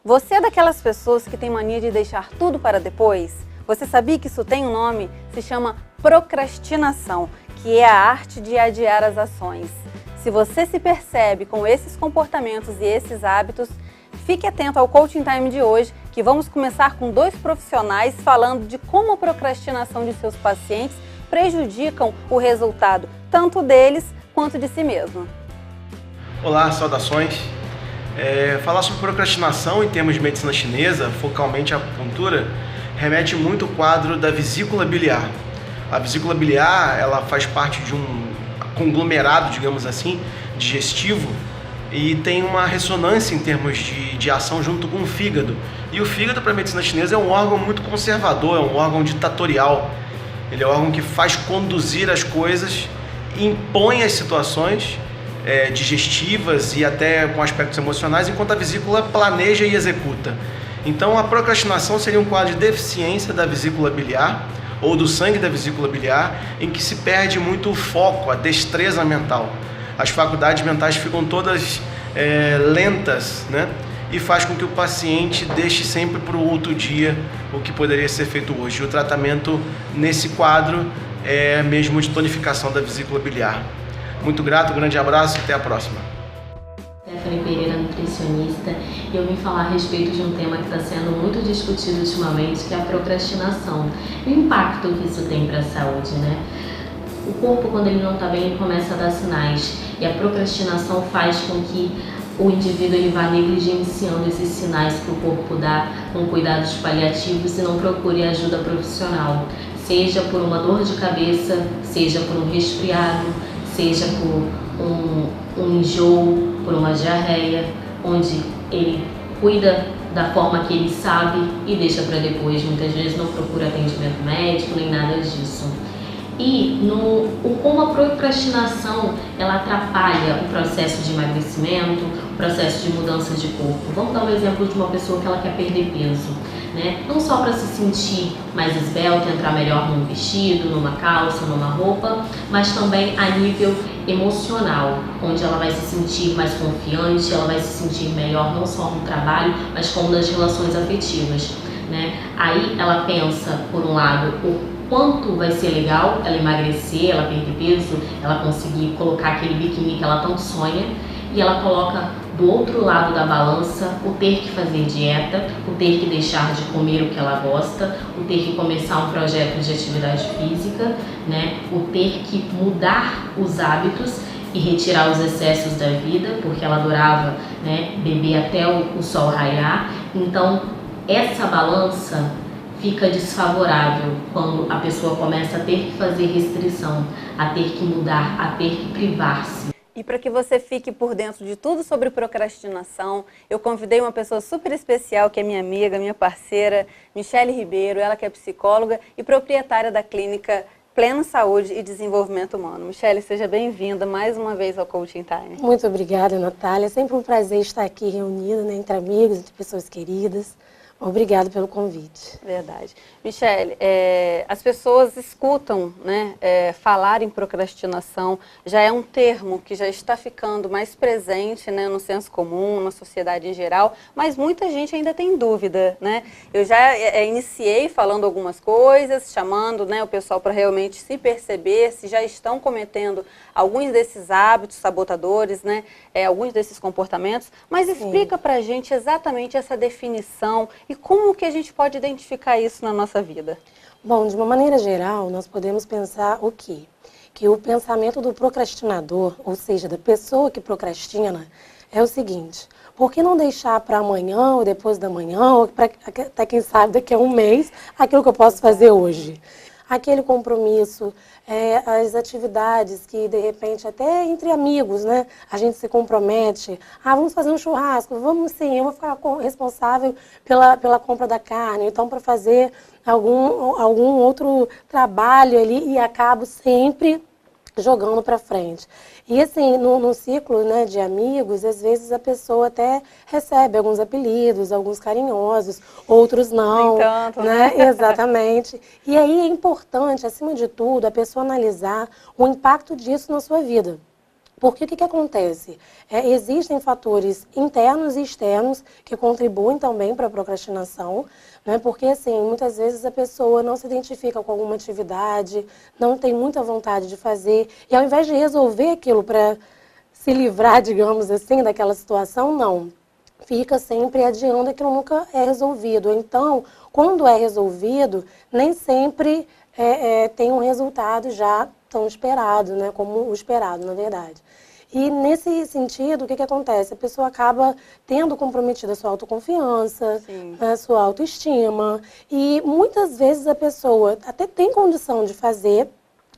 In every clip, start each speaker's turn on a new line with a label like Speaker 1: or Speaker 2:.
Speaker 1: Você é daquelas pessoas que tem mania de deixar tudo para depois? Você sabia que isso tem um nome? Se chama procrastinação, que é a arte de adiar as ações. Se você se percebe com esses comportamentos e esses hábitos, fique atento ao Coaching Time de hoje, que vamos começar com 2 profissionais falando de como a procrastinação de seus pacientes prejudicam o resultado, tanto deles quanto de si mesmo.
Speaker 2: Olá, saudações. Falar sobre procrastinação em termos de medicina chinesa, focalmente a acupuntura, remete muito ao quadro da vesícula biliar. A vesícula biliar, ela faz parte de um conglomerado, digamos assim, digestivo, e tem uma ressonância em termos de ação junto com o fígado. E o fígado, para a medicina chinesa, é um órgão muito conservador, é um órgão ditatorial. Ele é um órgão que faz conduzir as coisas, impõe as situações digestivas e até com aspectos emocionais, enquanto a vesícula planeja e executa. Então a procrastinação seria um quadro de deficiência da vesícula biliar ou do sangue da vesícula biliar, em que se perde muito o foco, a destreza mental. As faculdades mentais ficam todas lentas, né? E faz com que o paciente deixe sempre para o outro dia o que poderia ser feito hoje. O tratamento nesse quadro é mesmo de tonificação da vesícula biliar. Muito grato, grande abraço e até a próxima.
Speaker 3: Stephanie Pereira, nutricionista, e eu vim falar a respeito de um tema que está sendo muito discutido ultimamente, que é a procrastinação. E o impacto que isso tem para a saúde, né? O corpo, quando ele não está bem, ele começa a dar sinais, e a procrastinação faz com que o indivíduo ele vá negligenciando esses sinais que o corpo dá com cuidados paliativos e não procure ajuda profissional, seja por uma dor de cabeça, seja por um resfriado, seja por um enjoo, por uma diarreia, onde ele cuida da forma que ele sabe e deixa para depois. Muitas vezes não procura atendimento médico nem nada disso. E como a procrastinação ela atrapalha o processo de emagrecimento, o processo de mudança de corpo. Vamos dar um exemplo de uma pessoa que ela quer perder peso, né? Não só para se sentir mais esbelta, entrar melhor num vestido, numa calça, numa roupa, mas também a nível emocional, onde ela vai se sentir mais confiante, ela vai se sentir melhor não só no trabalho, mas como nas relações afetivas, né? Aí ela pensa, por um lado, o quanto vai ser legal ela emagrecer, ela perder peso, ela conseguir colocar aquele biquíni que ela tanto sonha, e ela coloca do outro lado da balança o ter que fazer dieta, o ter que deixar de comer o que ela gosta, o ter que começar um projeto de atividade física, né? O ter que mudar os hábitos e retirar os excessos da vida, porque ela adorava, né, beber até o sol raiar. Então essa balança fica desfavorável quando a pessoa começa a ter que fazer restrição, a ter que mudar, a ter que privar-se.
Speaker 1: E para que você fique por dentro de tudo sobre procrastinação, eu convidei uma pessoa super especial, que é minha amiga, minha parceira, Michele Ribeiro, ela que é psicóloga e proprietária da clínica Pleno Saúde e Desenvolvimento Humano. Michele, seja bem-vinda mais uma vez ao Coaching Time.
Speaker 4: Muito obrigada, Natália. É sempre um prazer estar aqui reunida, né, entre amigos, entre pessoas queridas. Obrigada pelo convite.
Speaker 1: Verdade. Michele, as pessoas escutam, né, falar em procrastinação, já é um termo que já está ficando mais presente, né, no senso comum, na sociedade em geral, mas muita gente ainda tem dúvida, né? Eu já iniciei falando algumas coisas, chamando, né, o pessoal para realmente se perceber se já estão cometendo alguns desses hábitos sabotadores, né, alguns desses comportamentos, mas explica para a gente exatamente essa definição e como que a gente pode identificar isso na nossa vida?
Speaker 4: Bom, de uma maneira geral, nós podemos pensar o quê? Que o pensamento do procrastinador, ou seja, da pessoa que procrastina, é o seguinte: por que não deixar para amanhã, ou depois da manhã, ou até quem sabe daqui a um mês, aquilo que eu posso fazer hoje? Aquele compromisso, as atividades que, de repente, até entre amigos, né, a gente se compromete. Ah, vamos fazer um churrasco, vamos sim, eu vou ficar responsável pela compra da carne, então para fazer algum outro trabalho ali e acabo sempre jogando para frente. E assim, no ciclo, né, de amigos, às vezes a pessoa até recebe alguns apelidos, alguns carinhosos, outros não.
Speaker 1: Nem tanto,
Speaker 4: né? Exatamente. E aí é importante, acima de tudo, a pessoa analisar o impacto disso na sua vida. Porque o que acontece? Existem fatores internos e externos que contribuem também para a procrastinação, né? Porque, assim, muitas vezes a pessoa não se identifica com alguma atividade, não tem muita vontade de fazer, e ao invés de resolver aquilo para se livrar, digamos assim, daquela situação, não. Fica sempre adiando, aquilo nunca é resolvido. Então, quando é resolvido, nem sempre tem um resultado já tão esperado, né? Como o esperado, na verdade. E nesse sentido, o que acontece? A pessoa acaba tendo comprometida a sua autoconfiança, a sua autoestima. E muitas vezes a pessoa até tem condição de fazer,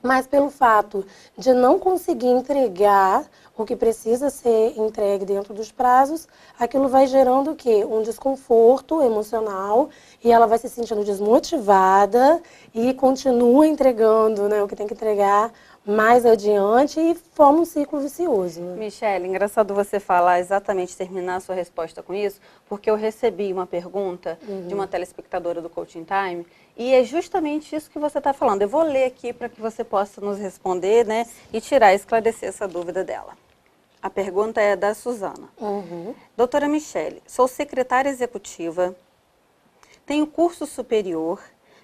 Speaker 4: mas pelo fato de não conseguir entregar o que precisa ser entregue dentro dos prazos, aquilo vai gerando o quê? Um desconforto emocional, e ela vai se sentindo desmotivada e continua entregando, né, o que tem que entregar mais adiante, e forma um ciclo vicioso.
Speaker 1: Michele, engraçado você falar exatamente, terminar a sua resposta com isso, porque eu recebi uma pergunta de uma telespectadora do Coaching Time, e é justamente isso que você está falando. Eu vou ler aqui para que você possa nos responder, né, e esclarecer essa dúvida dela. A pergunta é da Suzana. Doutora Michele, sou secretária executiva, tenho curso superior,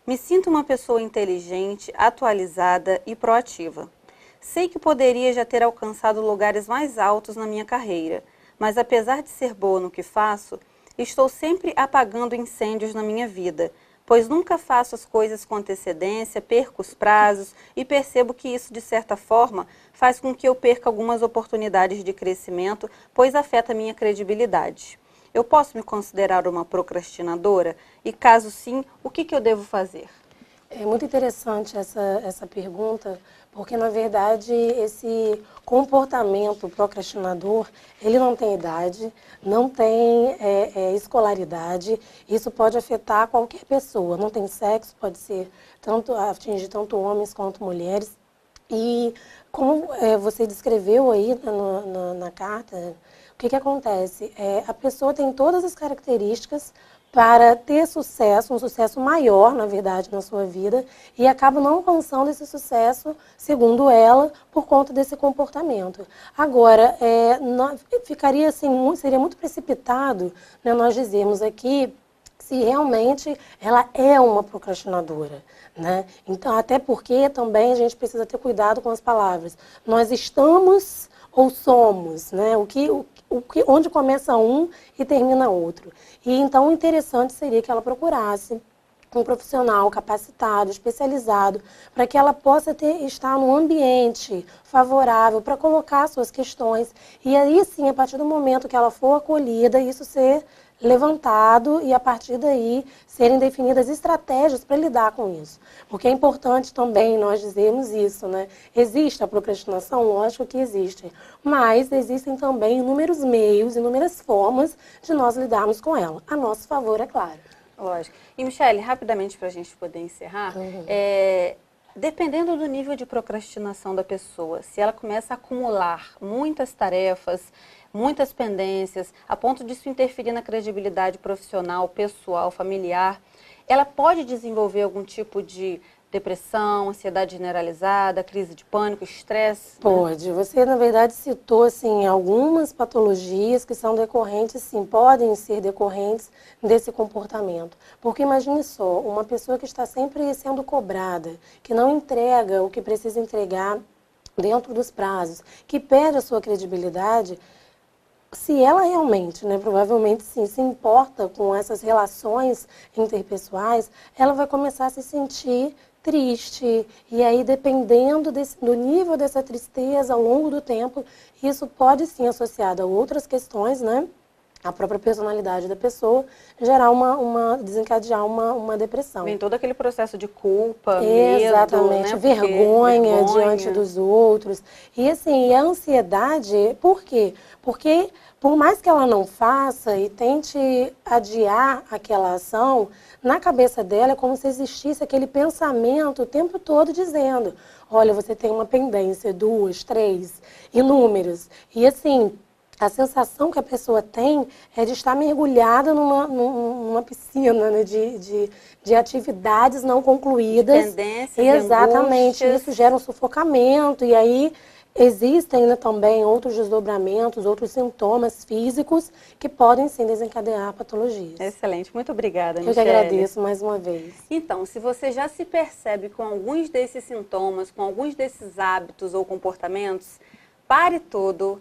Speaker 1: me sinto uma pessoa inteligente, atualizada e proativa. Sei que poderia já ter alcançado lugares mais altos na minha carreira, mas apesar de ser boa no que faço, estou sempre apagando incêndios na minha vida, pois nunca faço as coisas com antecedência, perco os prazos e percebo que isso, de certa forma, faz com que eu perca algumas oportunidades de crescimento, pois afeta a minha credibilidade. Eu posso me considerar uma procrastinadora? E caso sim, o que eu devo fazer?
Speaker 4: É muito interessante essa pergunta, porque, na verdade, esse comportamento procrastinador, ele não tem idade, não tem escolaridade, isso pode afetar qualquer pessoa, não tem sexo, pode ser atingir tanto homens quanto mulheres. E como você descreveu aí na carta, o que acontece? A pessoa tem todas as características para ter sucesso, um sucesso maior, na verdade, na sua vida, e acaba não alcançando esse sucesso, segundo ela, por conta desse comportamento. Agora, ficaria assim, seria muito precipitado, né, nós dizermos aqui se realmente ela é uma procrastinadora, né? Então, até porque também a gente precisa ter cuidado com as palavras. Nós estamos ou somos, né? Onde começa um e termina outro. E então o interessante seria que ela procurasse um profissional capacitado, especializado, para que ela possa estar num ambiente favorável para colocar suas questões. E aí sim, a partir do momento que ela for acolhida, isso ser levantado e a partir daí serem definidas estratégias para lidar com isso. Porque é importante também nós dizermos isso, né? Existe a procrastinação? Lógico que existe. Mas existem também inúmeros meios, inúmeras formas de nós lidarmos com ela. A nosso favor, é claro.
Speaker 1: Lógico. E, Michele, rapidamente para a gente poder encerrar, dependendo do nível de procrastinação da pessoa, se ela começa a acumular muitas tarefas, muitas pendências, a ponto disso interferir na credibilidade profissional, pessoal, familiar, ela pode desenvolver algum tipo de depressão, ansiedade generalizada, crise de pânico, estresse?
Speaker 4: Pode. Você, na verdade, citou assim, algumas patologias que são decorrentes, sim, podem ser decorrentes desse comportamento. Porque imagine só, uma pessoa que está sempre sendo cobrada, que não entrega o que precisa entregar dentro dos prazos, que perde a sua credibilidade, se ela realmente, né, provavelmente sim, se importa com essas relações interpessoais, ela vai começar a se sentir triste, e aí dependendo do nível dessa tristeza ao longo do tempo, isso pode sim, associado a outras questões, né, a própria personalidade da pessoa, gerar desencadear uma depressão.
Speaker 1: Vem todo aquele processo de culpa,
Speaker 4: exatamente,
Speaker 1: medo, né?
Speaker 4: vergonha diante dos outros. E assim, a ansiedade, por quê? Porque por mais que ela não faça e tente adiar aquela ação, na cabeça dela é como se existisse aquele pensamento o tempo todo dizendo, olha, você tem uma pendência, 2, 3, inúmeros. E assim, a sensação que a pessoa tem é de estar mergulhada numa piscina, né, de atividades não concluídas.
Speaker 1: De pendências,
Speaker 4: exatamente,
Speaker 1: angústias.
Speaker 4: Isso gera um sufocamento e aí existem, né, também outros desdobramentos, outros sintomas físicos que podem sim desencadear patologias.
Speaker 1: Excelente, muito obrigada,
Speaker 4: Eu
Speaker 1: Michele.
Speaker 4: que agradeço mais uma vez.
Speaker 1: Então, se você já se percebe com alguns desses sintomas, com alguns desses hábitos ou comportamentos, pare tudo,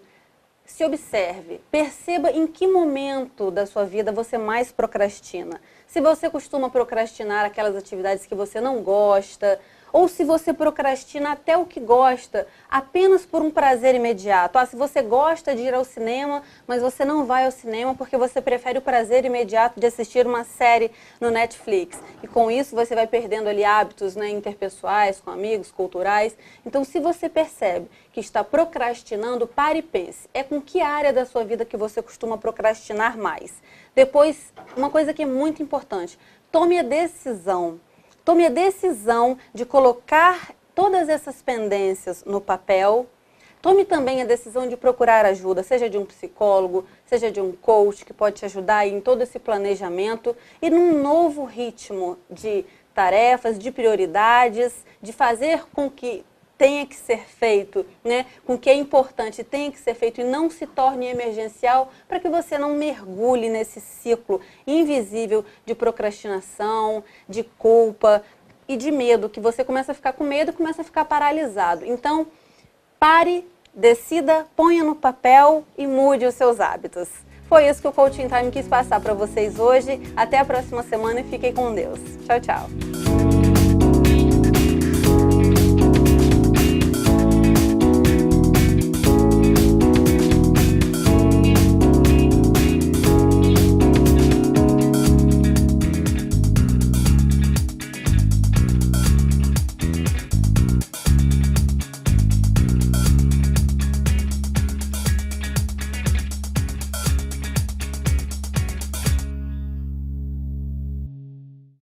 Speaker 1: se observe, perceba em que momento da sua vida você mais procrastina. Se você costuma procrastinar aquelas atividades que você não gosta, ou se você procrastina até o que gosta, apenas por um prazer imediato. Se você gosta de ir ao cinema, mas você não vai ao cinema porque você prefere o prazer imediato de assistir uma série no Netflix. E com isso você vai perdendo ali hábitos, né, interpessoais, com amigos, culturais. Então, se você percebe que está procrastinando, pare e pense. É com que área da sua vida que você costuma procrastinar mais? Depois, uma coisa que é muito importante, tome a decisão. Tome a decisão de colocar todas essas pendências no papel. Tome também a decisão de procurar ajuda, seja de um psicólogo, seja de um coach que pode te ajudar em todo esse planejamento e num novo ritmo de tarefas, de prioridades, de fazer com que tenha que ser feito, né? Com que é importante tenha que ser feito e não se torne emergencial, para que você não mergulhe nesse ciclo invisível de procrastinação, de culpa e de medo, que você começa a ficar com medo e começa a ficar paralisado. Então, pare, decida, ponha no papel e mude os seus hábitos. Foi isso que o Coaching Time quis passar para vocês hoje. Até a próxima semana e fiquem com Deus. Tchau, tchau.